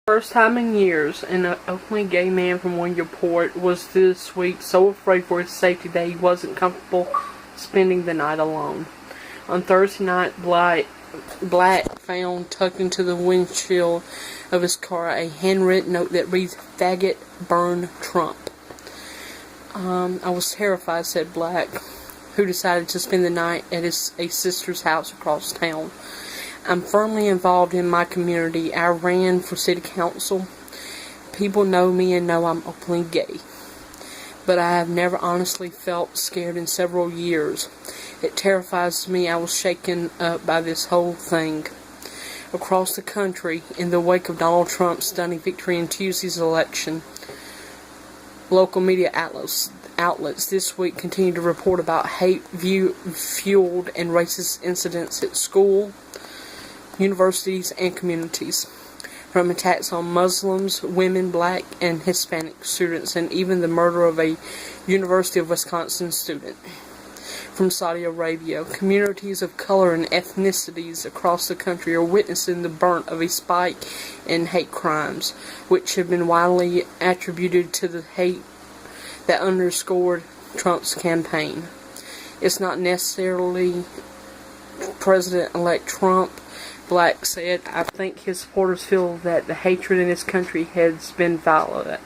First time in years, an openly gay man from Williamsport was this week so afraid for his safety that he wasn't comfortable spending the night alone. On Thursday night, Black found tucked into the windshield of his car a handwritten note that reads, "Faggot, burn Trump." I was terrified, said Black, who decided to spend the night at a sister's house across town. I'm firmly involved in my community. I ran for city council. People know me and know I'm openly gay. But I have never honestly felt scared in several years. It terrifies me. I was shaken up by this whole thing. Across the country, in the wake of Donald Trump's stunning victory in Tuesday's election, local media outlets this week continue to report about hate-fueled and racist incidents at school, universities, and communities, from attacks on Muslims, women, Black, and Hispanic students, and even the murder of a University of Wisconsin student. From Saudi Arabia, communities of color and ethnicities across the country are witnessing the brunt of a spike in hate crimes, which have been widely attributed to the hate that underscored Trump's campaign. It's not necessarily President-elect Trump, Black said. I think his supporters feel that the hatred in this country has been validated.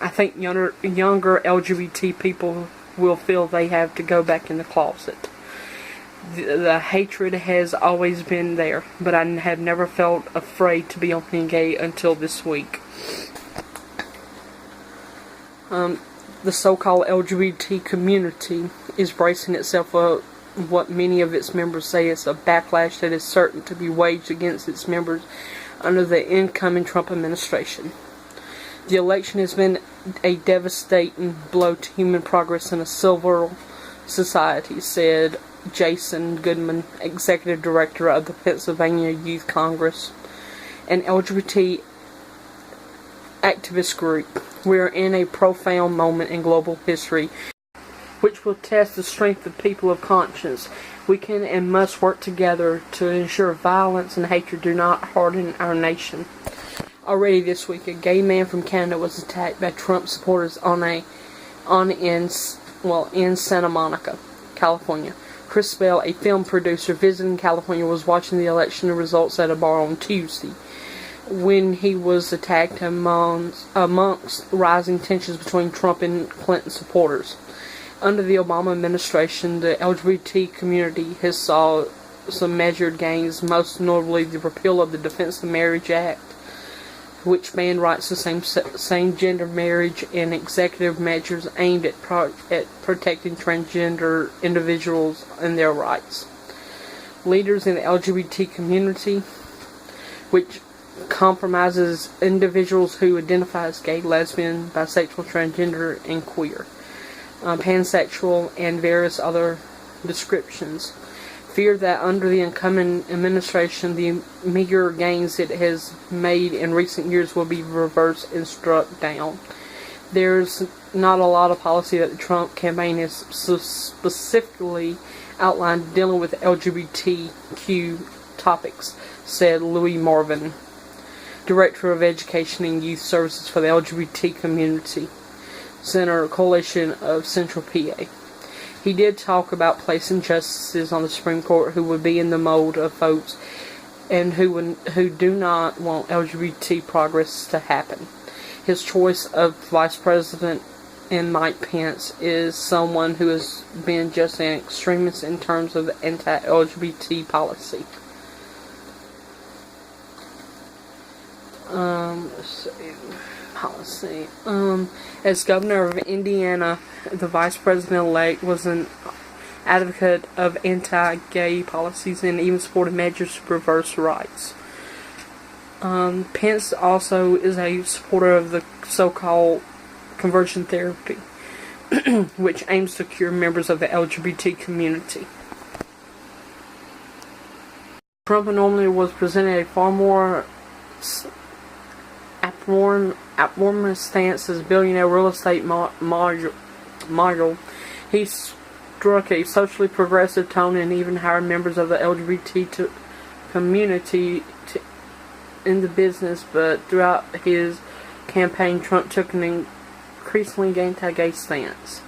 I think younger LGBT people will feel they have to go back in the closet. The hatred has always been there, but I have never felt afraid to be openly gay until this week. The so-called LGBT community is bracing itself for what many of its members say is a backlash that is certain to be waged against its members under the incoming Trump administration. The election has been a devastating blow to human progress in a civil society, said Jason Goodman, executive director of the Pennsylvania Youth Congress, an LGBT activist group. We are in a profound moment in global history which will test the strength of people of conscience. We can and must work together to ensure violence and hatred do not harden our nation. Already this week, a gay man from Canada was attacked by Trump supporters in Santa Monica, California. Chris Bell, a film producer visiting California, was watching the election results at a bar on Tuesday when he was attacked amongst rising tensions between Trump and Clinton supporters. Under the Obama administration, the LGBT community has saw some measured gains, most notably the repeal of the Defense of Marriage Act, which banned rights to same-gender marriage, and executive measures aimed at protecting transgender individuals and their rights. Leaders in the LGBT community, which compromises individuals who identify as gay, lesbian, bisexual, transgender, and queer, pansexual, and various other descriptions, fear that under the incoming administration the meager gains it has made in recent years will be reversed and struck down. There's not a lot of policy that the Trump campaign has specifically outlined dealing with LGBTQ topics, said Louis Marvin, Director of Education and Youth Services for the LGBT Community Center Coalition of Central PA. He did talk about placing justices on the Supreme Court who would be in the mold of folks and who do not want LGBT progress to happen. His choice of Vice President in Mike Pence is someone who has been just an extremist in terms of anti-LGBT policy. As governor of Indiana, the vice president-elect was an advocate of anti-gay policies and even supported measures to reverse rights. Pence also is a supporter of the so-called conversion therapy, which aims to cure members of the LGBT community. Trump normally was presenting a far more abnormal stance as billionaire real estate mogul. He struck a socially progressive tone and even hired members of the LGBT community in the business, but throughout his campaign, Trump took an increasingly anti-gay stance.